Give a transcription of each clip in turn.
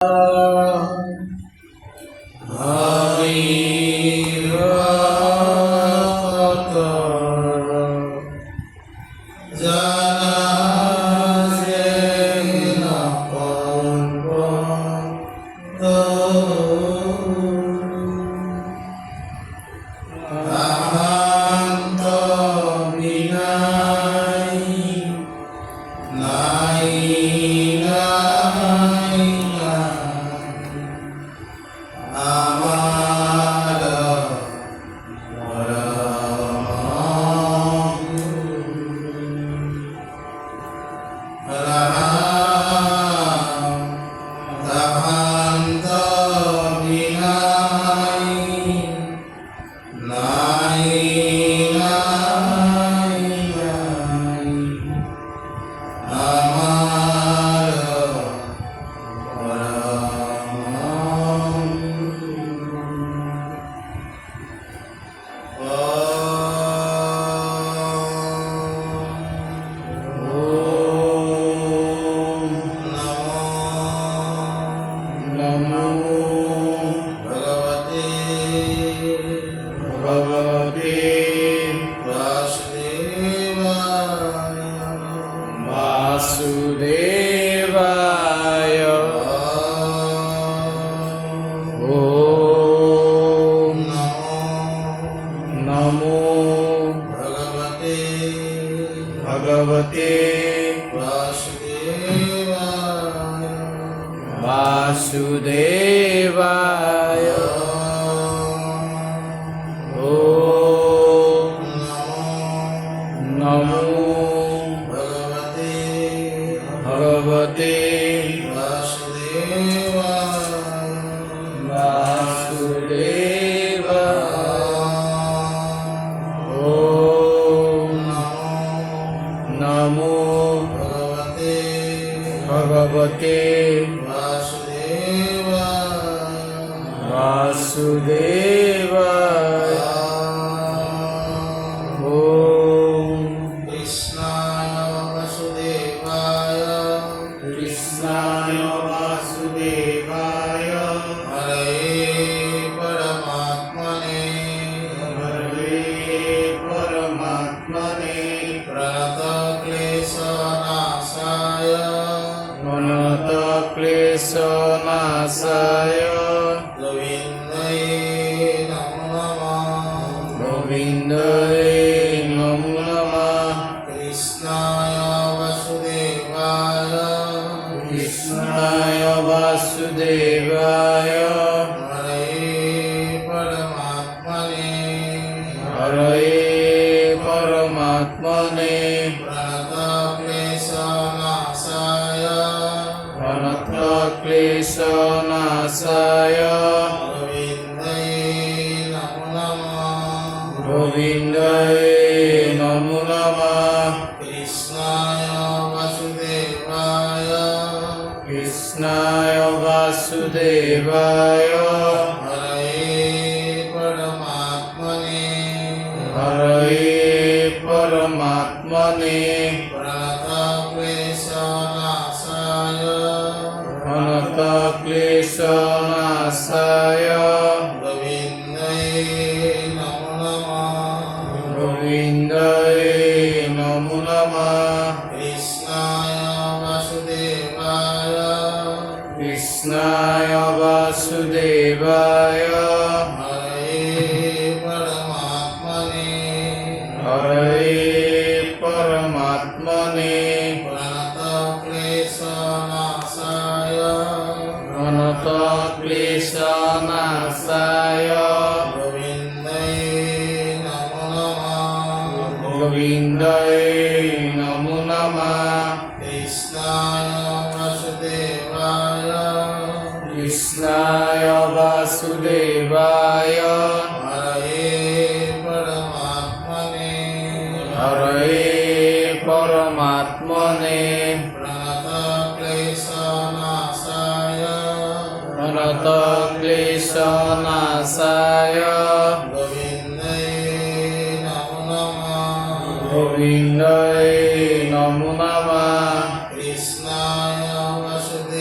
Krishna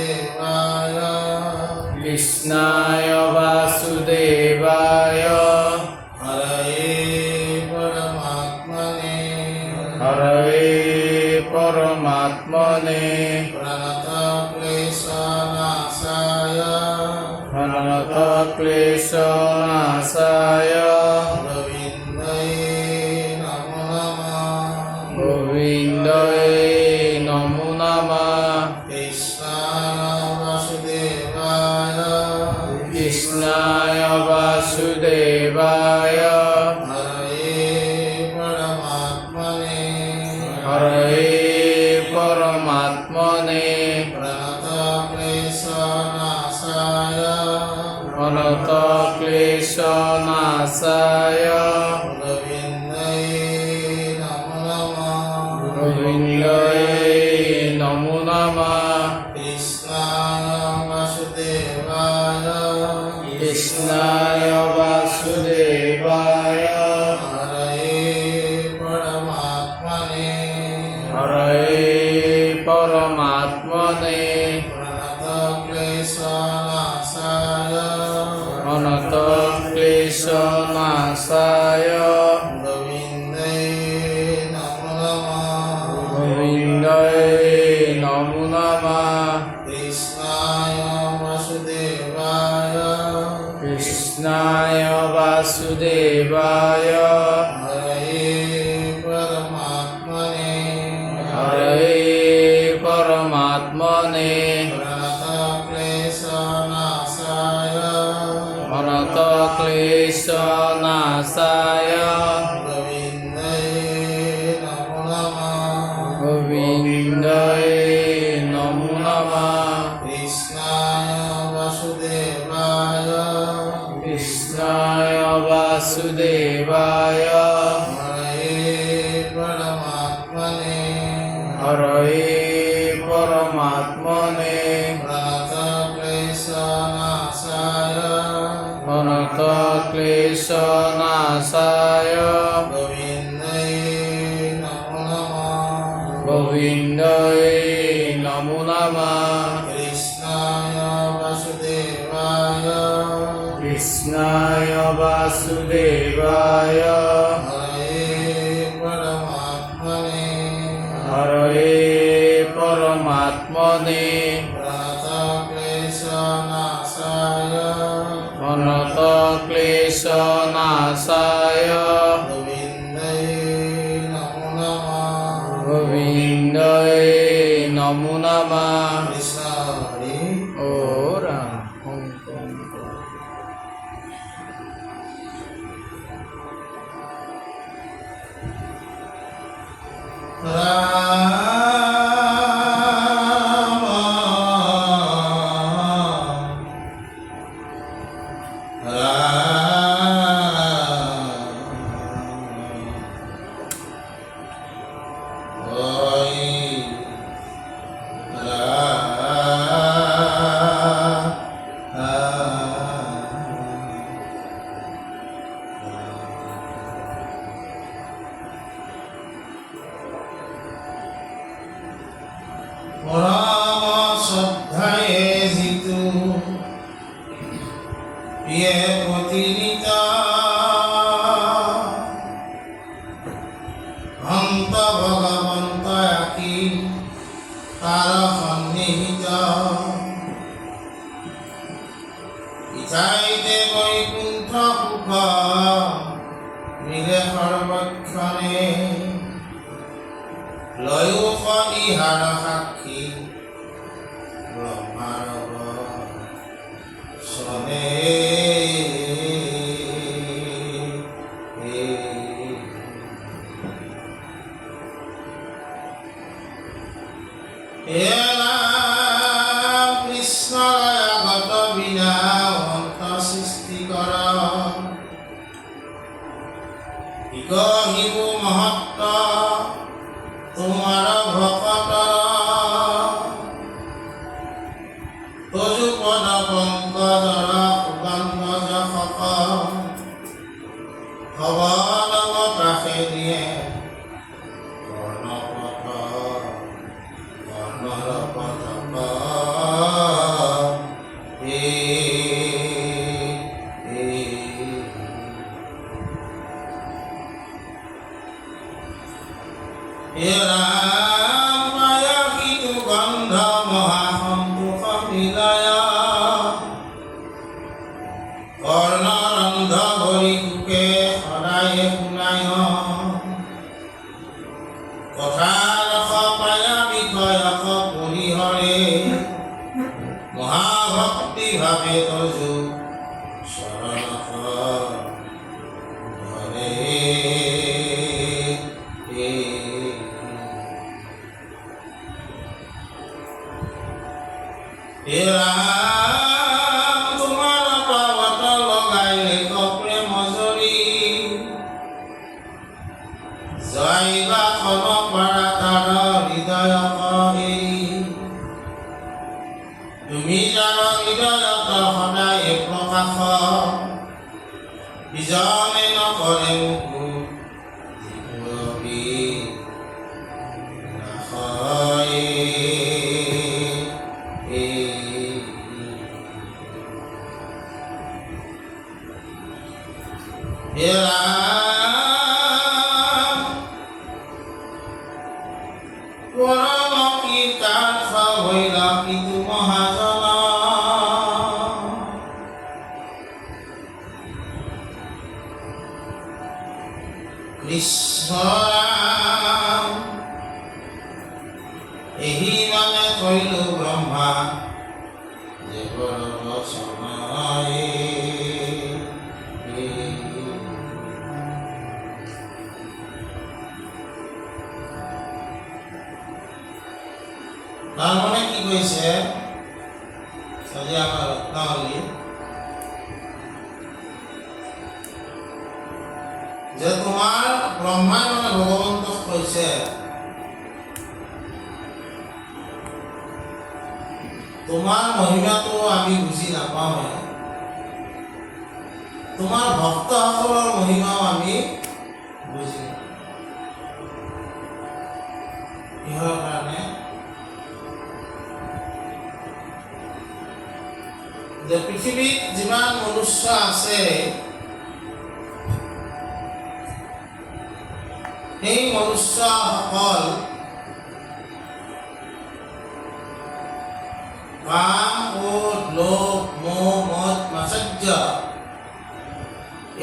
Vasudevaya কৃষ্ণায় বাসুদেবায় হরয়ে পরমাত্মনে হরয়ে পরমাত্মনে প্রণতক্লেশনাশায় প্রণতক্লেশনাশায় গোবিন্দায়ে নমো নমঃ গোবিন্দায় নমো নমঃ কৃষ্ণায় বাসুদেবায় হরয়ে পরমাত্মনে প্রণতক্লেশনাশায় প্রণতক্লেশনাশায় গোবিন্দায়ে নমো নমঃ গোবিন্দায় নমো নমঃ কৃষ্ণায় বাসুদেবায় কৃষ্ণায় বাসুদেবায় হরয়ে পরমাত্মনে হরয়ে পরমাত্মনে প্রণতক্লেশনাশায় অনন্তক্লেশনাশায় গোবিন্দায়ে নমো নমঃ গোবিন্দায় নমো নমঃ কৃষ্ণায় বাসুদেবায় হরয়ে পরমাত্মনে অনন্তক্লেশনাশায় গোবিন্দায় নমো নমঃ কৃষ্ণায় বাসুদেবায় হরয়ে পরমাত্মনে অনন্তক্লেশনাশায় গোবিন্দায় নমো নমঃ কৃষ্ণায় বাসুদেবায় হরয়ে পরমাত্মনে অনন্তক্লেশনাশায় গোবিন্দায় নমো নমঃ ও রাম পরম শ্রদ্ধায়ে জিতু প্রিয় প্রতিনিত অন্ত ভগবন্ত আকি তার সন্নিহিত ইচ্ছাইতে বৈকুণ্ঠ সুখ মিলে সর্বক্ষণে লয়ুষ ইহার সাক্ষী ব্রহ্মারব শনে কৃষ্ণগত বিনা অন্ত সৃষ্টি কর হিবু মহত্ব তোমার ভকত তজুপদ পঙ্কজৰ সুগন্ধ যশক ভৱনগত ৰাখে দিয়ে কৰ্ণপথ কৰ্ণৰ পথক হে ৰাম পায়সিতো গন্ধ মহাসন্তোষ মিলায় কৰ্ণৰন্ধ ভৰি সুখে সদায়ে শুনায় কথা ৰস পায়া বিষয়ক পৰিহৰে মহাভক্তি ভাৱে তজু শৰণক ধৰে হে ৰাম তোমাৰ পাৱত লগাইলে প্ৰেম জৰি জয়বা খব পাৰা তাৰ হৃদয় এৰি তুমি যাৰ হৃদয়ত সদায় প্ৰকাশ বিজনে নকৰে মোকো জীৱবি নাশয়ে হে ৰাম পৰম কীৰ্তাৰ্থ হৈলা কিন্তু মহাজন কৃষ্ণ ৰাম এহি মানে কৈলো ব্ৰহ্মা দেৱৰ বচনায়ে তাৰমানে কি কৈছে আজি আমাৰ ৰত্নাৱলী যে তোমাৰ ব্ৰহ্মাই মানে ভগৱন্তক কৈছে তোমাৰ মহিমাটো আমি বুজি নাপাওঁ তোমাৰ ভক্তসকলৰ মহিমাও আমি বুজি নাপাওঁ কিহৰ কাৰণে যে পৃথিৱীত যিমান মনুষ্য আছে সেই মনুষ্যসকল কাম ক্ৰোধ লোভ মোহ মদ মাৎসৰ্য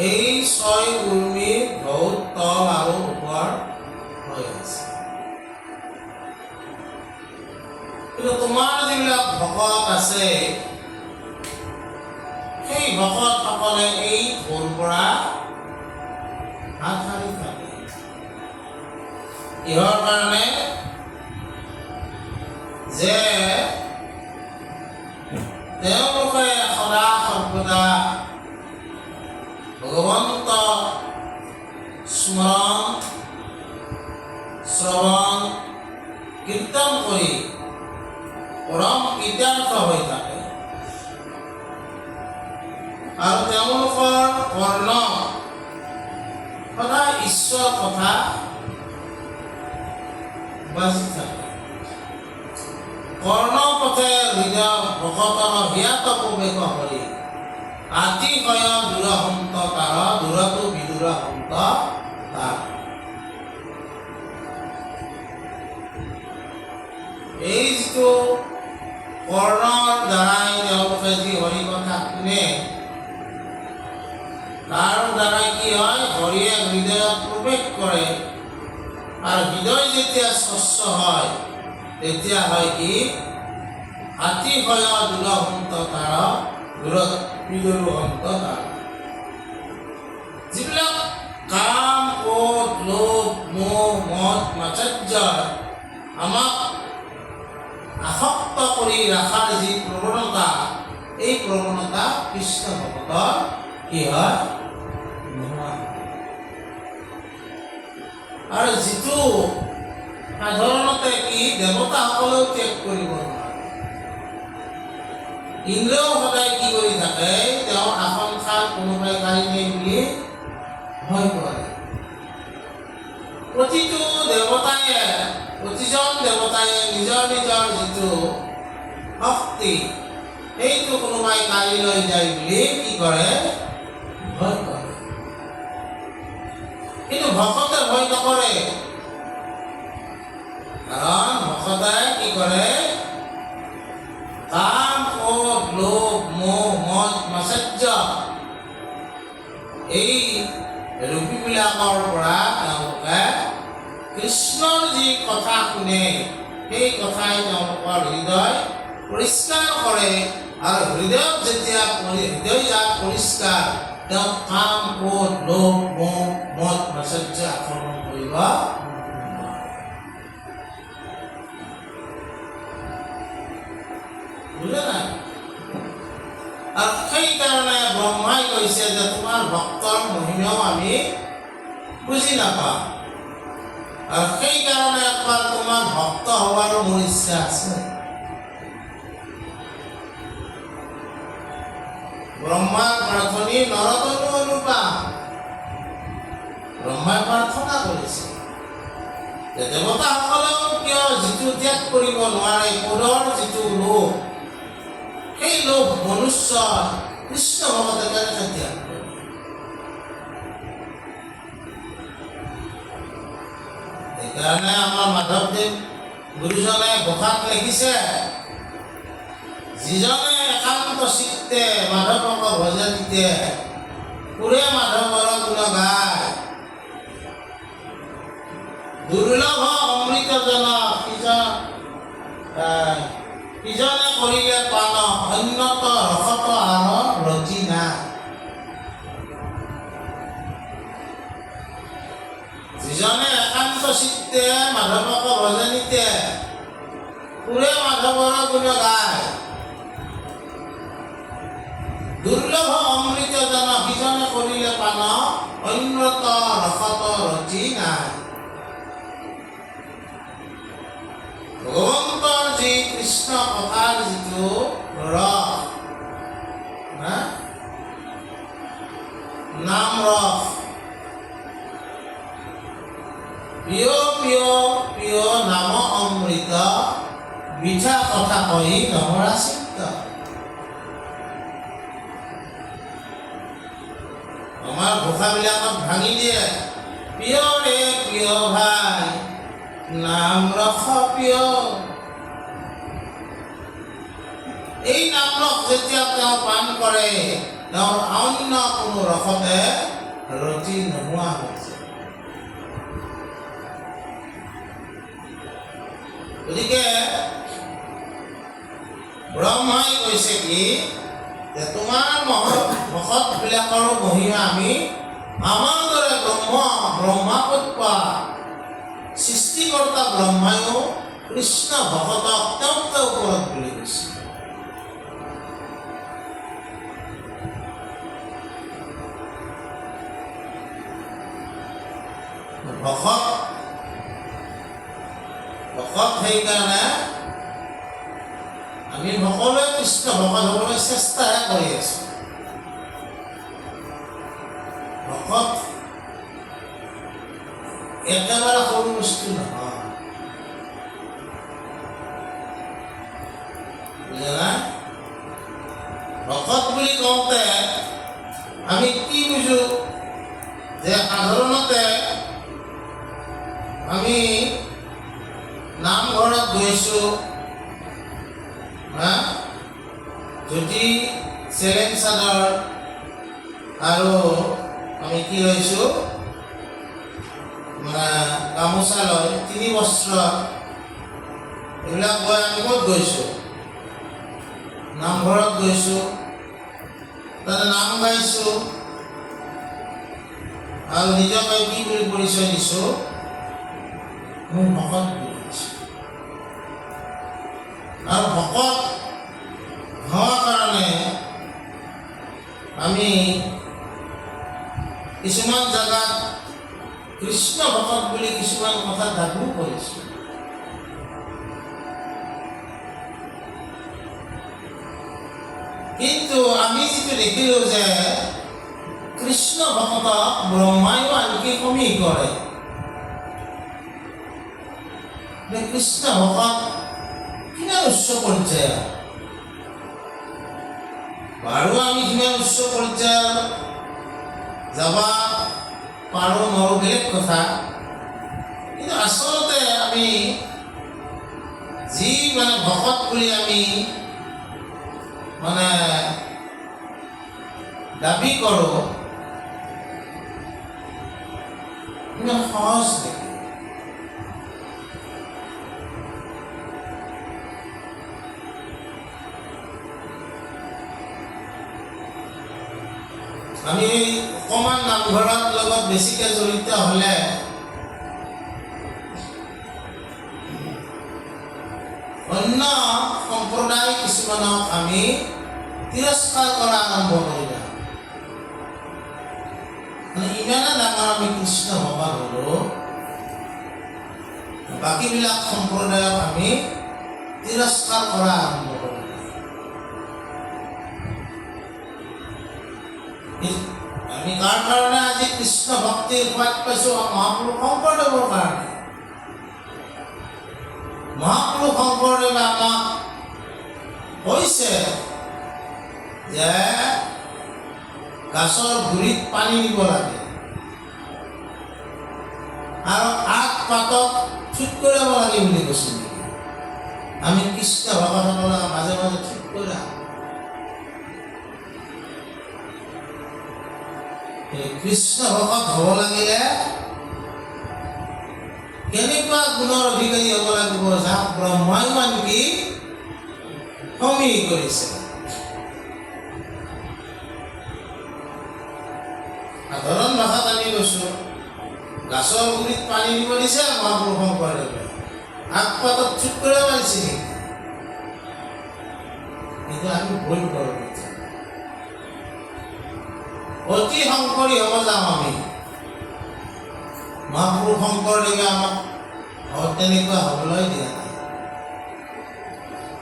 এই ছয় উৰ্মিৰ বহুত তল আৰু ওপৰ হৈ আছে কিন্তু তোমাৰ যিবিলাক ভকত আছে সেই ভকতসকলে এই ঘোৰ পৰা হাত সাৰি থাকে কিহৰ কাৰণে যে তেওঁলোকে সদা সৰ্বদা ভগৱন্ত স্মৰণ শ্ৰৱণ কীৰ্তন কৰি পৰম কৃতাৰ্থ হৈ থাকে আৰু তেওঁলোকৰ কৰ্ণ সদায় ঈশ্বৰ কথা বাজি থাকে কৰ্ণ পথে হৃদয় ভকতৰ হিয়াত প্ৰৱেশ কৰি আতিশয় দূৰহন্ত তাৰ দূৰতো বিদূৰহন্ত তাৰ এই যিটো কৰ্ণৰ দ্বাৰাই তেওঁলোকে যি হৰি কথা শুনে তাৰ দ্বাৰাই কি হয় হৰিয়ে হৃদয়ত প্ৰৱেশ কৰে আৰু হৃদয় যেতিয়া স্বচ্ছ হয় তেতিয়া হয় কি আতিশয় দূৰহন্ত তাৰ দূৰত বিদূৰহন্ত তাৰ যিবিলাক কাম ক্ৰোধ লোভ মোহ মদ মাৎসৰ্য আমাক আসক্ত কৰি ৰখাৰ যি প্ৰৱণতা এই প্ৰৱণতা কৃষ্ণ ভকতৰ কি হয় নোহোৱা আৰু যিটো সাধাৰণতে কি দেৱতাসকলেও ত্যাগ কৰিব নোৱাৰে ইন্দ্ৰও সদায় কি কৰি থাকে তেওঁৰ আসনখন কোনোবাই কাঢ়ি নিয়ে বুলি ভয় কৰে প্ৰতিটো দেৱতায়ে প্ৰতিজন দেৱতাই নিজৰ নিজৰ যিটো শক্তি সেইটো কোনোবাই কাঢ়ি লৈ যায় বুলি কি কৰে ভয় কৰে কিন্তু ভকতে ভয় নকৰে কাৰণ ভকতাই কি কৰে, কাম, ক্ৰোধ, লোভ, মোহ, মদ, মাৎসৰ্য এই ৰূপীবিলাকৰ পৰা তেওঁলোকে কৃষ্ণৰ যি কথা শুনে সেই কথাই তেওঁলোকৰ হৃদয় পৰিষ্কাৰ কৰে। আৰু হৃদয় যেতিয়া হৃদয় যাৰ পৰিষ্কাৰ, তেওঁ কাম, ক্ৰোধ, লোভ, মোহ, মদ, মাৎসৰ্য আক্ৰমণ কৰিব বুজা নাই। আৰু সেইকাৰণে ব্ৰহ্মাই কৈছে যে তোমাৰ ভক্তৰ মহিমাও আমি বুজি নাপাওঁ, আৰু সেইকাৰণে একবাৰ তোমাৰ ভক্ত হোৱাৰো মোৰ ইচ্ছা আছে। ব্ৰহ্মাৰ প্ৰাৰ্থনী নৰতনু অনুপাম। ব্ৰহ্মাই প্ৰাৰ্থনা কৰিছে যে দেৱতাসকলেও কিয় যিটো ত্যাগ কৰিব নোৱাৰে, পদৰ যিটো লোভ, সেই লোভ মনুষ্য কৃষ্ণ ভগতে কেনেকৈ ত্যাগ কৰে। সেইকাৰণে আমাৰ মাধৱদেৱ গুৰুজনে ঘোষাত লিখিছে, যিজনে একান্ত চিত্তে মাধৱক ভজে নিতে, পুৰে মাধৱৰ গুণ গায়, দুৰ্লভ অমৃতজন ইজনে কৰিলে পান, অন্যত ৰসত আৰু ৰতি নাই। যিজনে একান্ত চিত্তে মাধৱক ভজে নিতে, পুৰে মাধৱৰ গুণ গায়, দুৰ্লভ অমৃতজন সিজনে কৰিলে পান, অন্যত ৰসত ৰতি নাই। ভগৱন্তৰ যি কৃষ্ণ কথাৰ যিটো ৰস, নাম ৰস, প্ৰিয় প্ৰিয় প্ৰিয় নাম অমৃত, মিঠা কথা কহি নমৰা চিত্ত। আমাৰ ঘোষাবিলাকত ভাঙি দিয়ে, প্ৰিয় ৰে প্ৰিয় ভাই, নাম ৰস প্ৰিয়। এই নাম ৰস যেতিয়া তেওঁ পান কৰে, তেওঁৰ অন্য কোনো ৰসতে ৰতি নোহোৱা হৈছে। গতিকে ব্ৰহ্মাই কৈছে কি, যে তোমাৰ ভকতবিলাকৰো মহিমা আমি আমাৰ দৰে ব্ৰহ্মাপত্য সৃষ্টিকৰ্তা ব্ৰহ্মায়ো কৃষ্ণ ভকতক তেওঁতকৈ ওপৰত বুলি কৈছে। ভকত সেইকাৰণে আমি সকলোৱে কৃষ্ণ ভকত হ'বলৈ চেষ্টাহে কৰি আছো। ভকত একেবাৰে সৰু বস্তু নহয়, বুজা। ভকত বুলি কওঁতে আমি কি বুজো, যে সাধাৰণতে আমি নামঘৰত গৈছো, যদি চেলেং চাদৰ আৰু আমি কি লৈছো, গামোচা লৈ 3 বস্ত্ৰ, এইবিলাক লৈ আমি ক'ত গৈছো, নামঘৰত গৈছো, তাতে নাম গাইছো, আৰু নিজকে কি বুলি পৰিচয় দিছো, মোৰ ভকত বুলি দিছো। আৰু ভকত হোৱাৰ কাৰণে আমি কিছুমান জাগাত কৃষ্ণ ভকত বুলি কিছুমান কথা দাবী কৰিছো। কিন্তু আমি যিটো দেখিলো যে কৃষ্ণ ভকতক ব্ৰহ্মায়ো আনকি সমীহ কৰে। কৃষ্ণ ভকত কিমান উচ্চ পৰ্যায়ৰ, বাৰু আমি কিমান উচ্চ পৰ্যায়ৰ যাব পাৰোঁ নোৱাৰোঁ বেলেগ কথা, কিন্তু আচলতে আমি মানে ভকত বুলি আমি মানে দাবী কৰোঁ, ইমান সহজ নেকি? আমি অকণমান নামঘৰৰ লগত বেছিকৈ জড়িত হ'লে অন্য সম্প্ৰদায় কিছুমানক আমি তিৰস্কাৰ কৰা আৰম্ভ কৰিলা। মানে ইমানে ডাঙৰ আমি কৃষ্ণ ভগৱান হ'লোঁ, বাকীবিলাক সম্প্ৰদায়ক আমি তিৰস্কাৰ কৰা আৰম্ভ কৰিলোঁ। আমি কাৰ কাৰণে আজি কৃষ্ণ ভক্তিৰ সোৱাদ পাইছোঁ? মহাপুৰুষ শংকৰদেৱৰ কাৰণে। মহাপুৰুষ শংকৰদেৱে আমাক কৈছে যে গাছৰ গুৰিত পানী দিব লাগে আৰু আগ পাতক ঠিক কৰিব লাগে বুলি কৈছে নেকি? আমি কৃষ্ণ ভগৱানক মাজে মাজে ঠিক কৰা। কৃষ্ণ ভকত হ'ব লাগিলে কেনেকুৱা গুণৰ অধিকাৰী হ'ব লাগিব, যাক ব্ৰহ্মাই আনকি সমীহ কৰিছে। সাধাৰণ ভাষাত আমি কৈছোঁ, গাছৰ গুৰিত পানী দিব দিছে মহাপুৰুষ শংকৰদেৱে, আগ পাতত ঠিক কৰিব পাৰিছে নেকি? কিন্তু আমি ভুল কৰোঁ। অতি শংকৰী হ'ব যাওঁ আমি। মহাপুৰুষ শংকৰদেৱে আমাক তেনেকুৱা হ'বলৈ দিয়া নাই।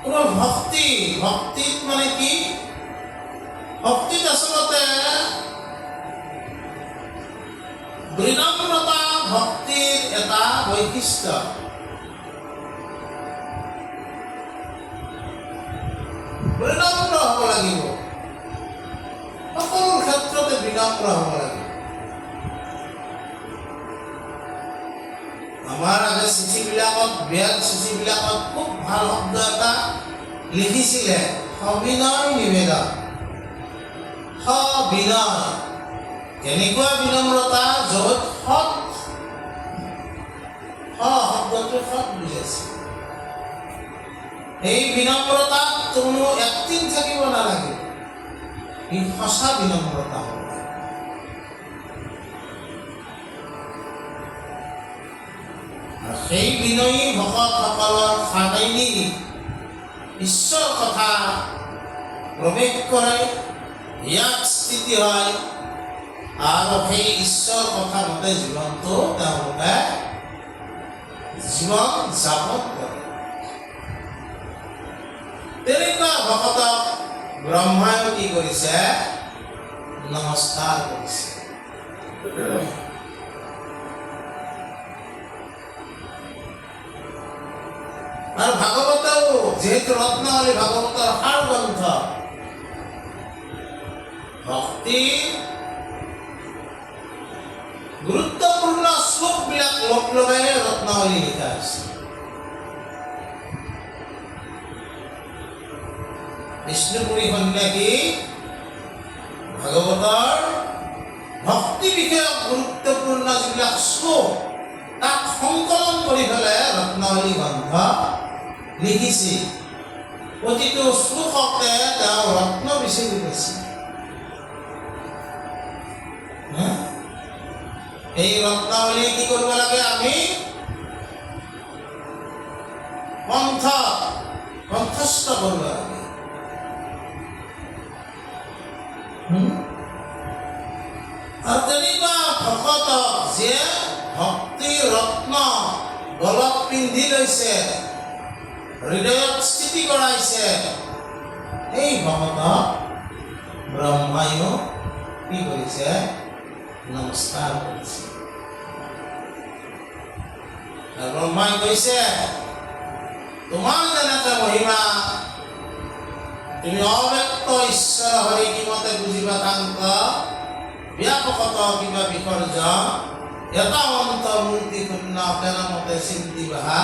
কোনো ভক্তিত মানে কি? ভক্তিত আচলতে বিনম্ৰতা ভক্তিৰ এটা বৈশিষ্ট্য। বিনম্ৰ হ'ব লাগিব, সকলো ক্ষেত্ৰতে বিনম্ৰ হ'ব লাগে। আমাৰ আগে চিঠিবিলাকত, বেদ চিঠিবিলাকত খুব ভাল শব্দ এটা লিখিছিলে, সবিনয় নিবেদন। সবিনয় কেনেকুৱা বিনম্ৰতা, য'ত সৎ, শব্দটো সৎ বুজাইছে। এই বিনম্ৰতাত কোনো এক্টিং থাকিব নালাগে, ই সঁচা বিনম্ৰতা হ'ব। সেই বিনয়ী ভকতসকলৰ সামাইনি ঈশ্বৰ কথা প্ৰৱেশ কৰে, ইয়াত স্থিতি হয় আৰু সেই ঈশ্বৰ কথা মতে জীৱনটো তেওঁলোকে জীৱন যাপন কৰে। তেনেকুৱা ভকতক ব্ৰহ্মাই কি কৰিছে? নমস্কাৰ কৰিছে। আৰু ভাগৱতও যিহেতু ৰত্নাৱলী ভাগৱতৰ সাৰ গ্ৰন্থ, ভক্তিৰ গুৰুত্বপূৰ্ণ শ্লোকবিলাক লগ লগাই ৰত্নাৱলী লিখা হৈছে। বিষ্ণুপুৰী সন্ন্যাসী ভাগৱতৰ ভক্তি বিষয়ক গুৰুত্বপূৰ্ণ যিবিলাক শ্লোক, তাক সংকলন কৰি পেলাই ৰত্নাৱলী গ্ৰন্থ লিখিছিল। প্ৰতিটো শ্লোকতে তেওঁ ৰত্ন বিচাৰি পাইছিল। এই ৰত্নাৱলী কি কৰিব লাগে? আমি কণ্ঠস্থ কৰিব লাগে। আৰু তেনেকুৱা ভকতক যিয়ে ভক্তি ৰত্ন গলত পিন্ধি লৈছে, হৃদয়ত স্থিতি কৰাইছে, এই ভকতক ব্ৰহ্মায়ো কি কৰিছে? নমস্কাৰ কৰিছে। ব্ৰহ্মাই কৈছে, তোমাৰ যেনেকে মহিমা তুমি অব্যক্ত ঈশ্বৰ হৰি কিমতে বুজিবা কান্ত, ব্যাপকত কিবা বিসৰ্জন, এটা অন্ত মূৰ্তি শূন্য কেনামতে চিন্তি বাহা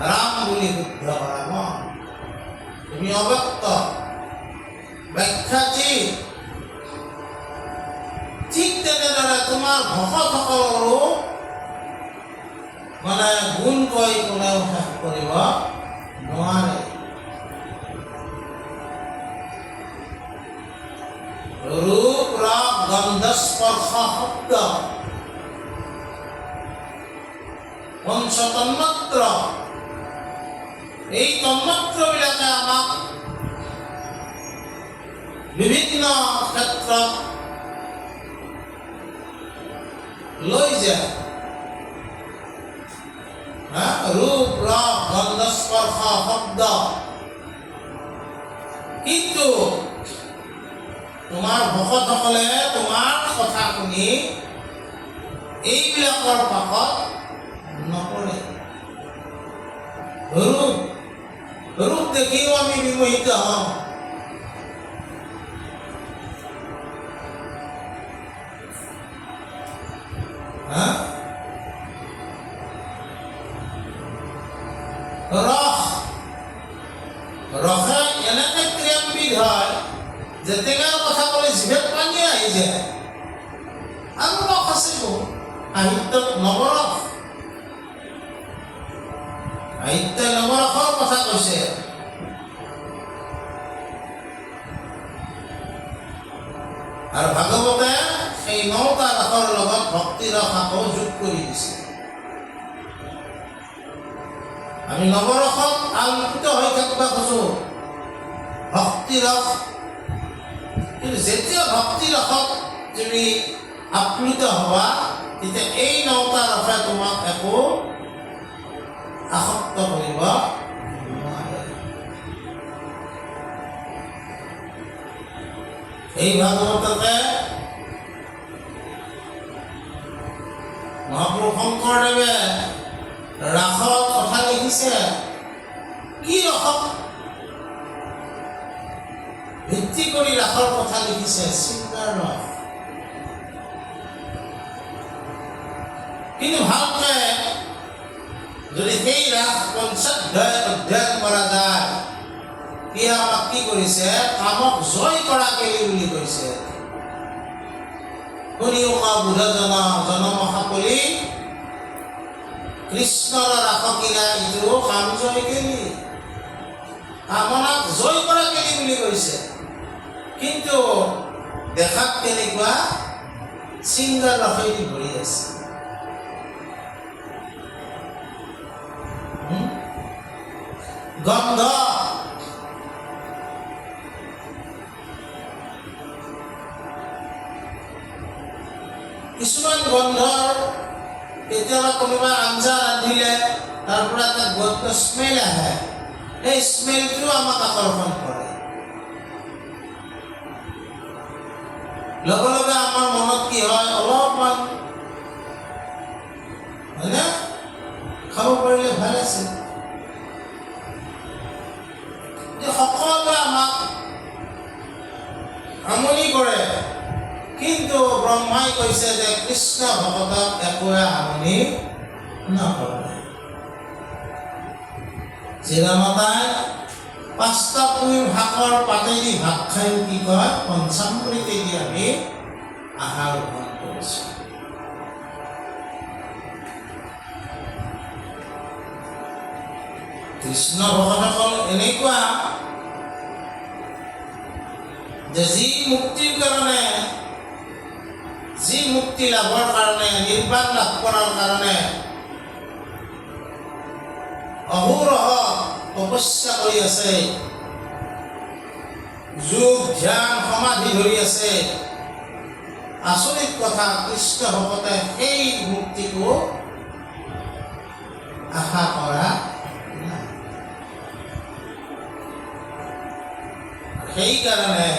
ৰাম বুলি শুদ্ধ কৰা মন, তুমি অব্যক্ত ব্যাখ্যাচিত। ঠিক তেনেদৰে তোমাৰ ভকতসকলৰো মানে গুণ কৈ কোনেও শেষ কৰিব নোৱাৰে। ৰূপ ৰস গন্ধ স্পৰ্শ শব্দ পঞ্চ তন্মাত্ৰ, এই তন্মাত্ৰবিলাকে আমাক বিভিন্ন ক্ষেত্ৰত লৈ যায়। ৰূপ ৰস গন্ধ স্পৰ্শ শব্দ, কিন্তু তোমাৰ ভকতসকলে তোমাৰ কথা শুনি এইবিলাকৰ পাকত নপৰে। ৰূপ দেখিও আমি বিমোহিত হওঁ। ৰসে এনেকে ক্ৰিয়ান্বিত হয় যে টেঙাৰ কথা ক'লে জিভত পানী আহি যায়। আৰু ৰস আছে বহুত সাহিত্যত, নৱৰস, সাহিত্যই নৱৰসৰ কথা কৈছে। আৰু ভাগৱতে সেই 9টা ৰসৰ লগত ভক্তি ৰস আকৌ যোগ কৰি দিছে। আমি নৱৰসত আলোকিত হৈ থাকিব খোজো, ভক্তি ৰস। কিন্তু যেতিয়া ভক্তি ৰসত তুমি আপ্লুত হবা, তেতিয়া এই 9টা ৰসে তোমাক একো আসক্ত কৰিব নোৱাৰে। এই ভাগৱততে মহাপুৰুষ শংকৰদেৱে ৰাসৰ কথা লিখিছে। কি ৰসক ভিত্তি কৰি ৰাসৰ কথা লিখিছে? শৃংগাৰ ৰস। কিন্তু ভালকে যদি সেই ৰাস পঞ্চাধ্যায় অধ্যয়ন কৰা যায়, সি আমাক কি কৰিছে? কামক জয় কৰা কেলি বুলি কৈছে। শুনিওকা বুধজন জনমহাপলি কৃষ্ণৰ ৰাস কিনা ইটো কাম জয় কেলি, কামনাক জয় কৰা কেলি বুলি কৈছে। কিন্তু দেখাত কেনেকুৱা? শৃংগাৰ ৰসেদি ভৰি আছে। গন্ধ, কিছুমান গন্ধৰ কেতিয়াবা কোনোবা আঞ্জা ৰান্ধিলে তাৰ পৰা এটা গন্ধ স্মেল আহে, এই স্মেলটো আমাক আকৰ্ষণ কৰে। লগে লগে আমাৰ মনত কি হয়? অলপমান হয়নে খাব পাৰিলে ভাল আছিল। সকলোৱে আমাক আমনি কৰে, কিন্তু ব্ৰহ্মাই কৈছে যে কৃষ্ণ ভকতক একোৱে আমনি নকৰে। শ্ৰীৰামতাই 5টা পুৰি শাকৰ পাতেদি ভাত খায়ো কি কয়? পঞ্চামৃতেদি আমি আহাৰ গ্ৰহণ কৰিছোঁ। কৃষ্ণ ভকতসকল এনেকুৱা যে যি মুক্তিৰ কাৰণে, যি মুক্তি লাভৰ কাৰণে, নিৰ্বাণ লাভ কৰাৰ কাৰণে অহোৰহ তপস্যা কৰি আছে, যোগ ধ্যান সমাধি ধৰি আছে। আচৰিত কথা, কৃষ্ণ ভকতে সেই মুক্তিটো আশা কৰা নাই। সেইকাৰণে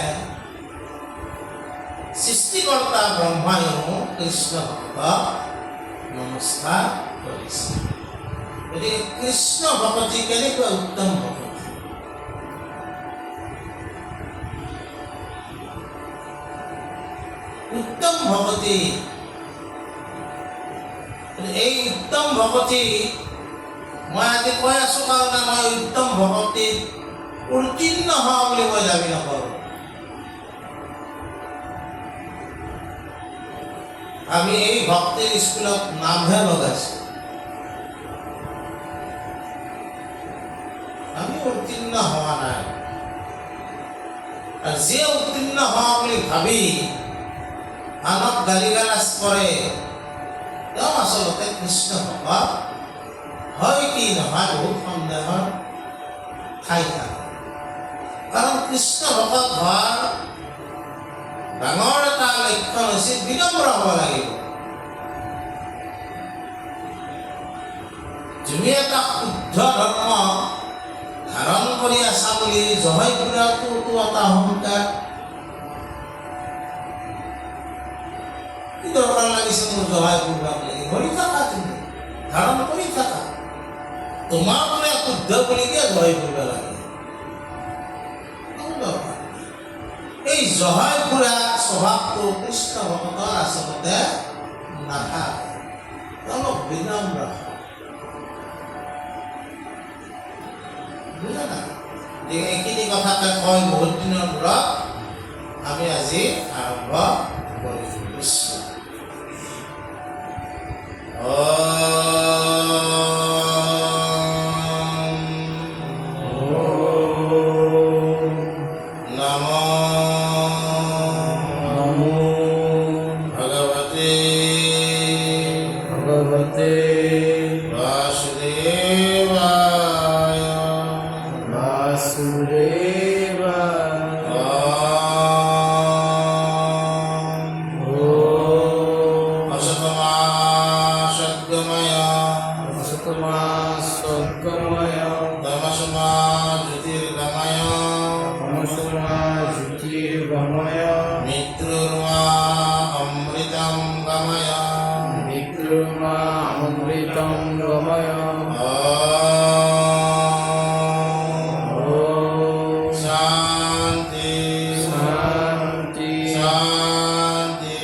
সৃষ্টিকৰ্তা ব্ৰহ্মায়ো কৃষ্ণ ভক্তক নমস্কাৰ কৰিছে। গতিকে কৃষ্ণ ভকতি কেনেকুৱা উত্তম ভকতি? উত্তম ভকতি, এই উত্তম ভকতি মই আজি কৈ আছোঁ কাৰণে মই উত্তম ভকতিত উত্তীৰ্ণ হোৱা বুলি মই দাবী নকৰোঁ। আমি এই ভক্তিৰ স্কুলত নামহে লগাইছোঁ। আমি উত্তীৰ্ণ হোৱা নাই। আৰু যিয়ে উত্তীৰ্ণ হোৱা বুলি ভাবি আনক গালি গালাজ কৰে, তেওঁ আচলতে কৃষ্ণ ভকত হয় কি নহয় বহুত সন্দেহৰ ঠাই থাকে। কাৰণ কৃষ্ণ ভকত হোৱাৰ ডাঙৰ এটা লক্ষণ হৈছে বিনম্ৰ হ'ব লাগিব। তুমি এটা শুদ্ধ ধৰ্ম ধাৰণ কৰি আছা বুলি জহাই ফুৰাটো এটা অহংকাৰ। কি দৰকাৰ লাগিছে মোৰ জহাই ফুৰাক লাগি? কৰি থাকা, তুমি ধাৰণ কৰি থাকা। তোমাৰ বোলে শুদ্ধ বুলিকে জহাই ফুৰিব লাগে, এই জহাই ফুৰা স্বভাৱটো কৃষ্ণ ভকতৰ আচলতে নাথাকে। অলপ বিনম্ৰ বুজা না? এইখিনি কথাকে কয় বহুত দিনৰ পৰা আমি আজি আৰম্ভ কৰিছোঁ। शांति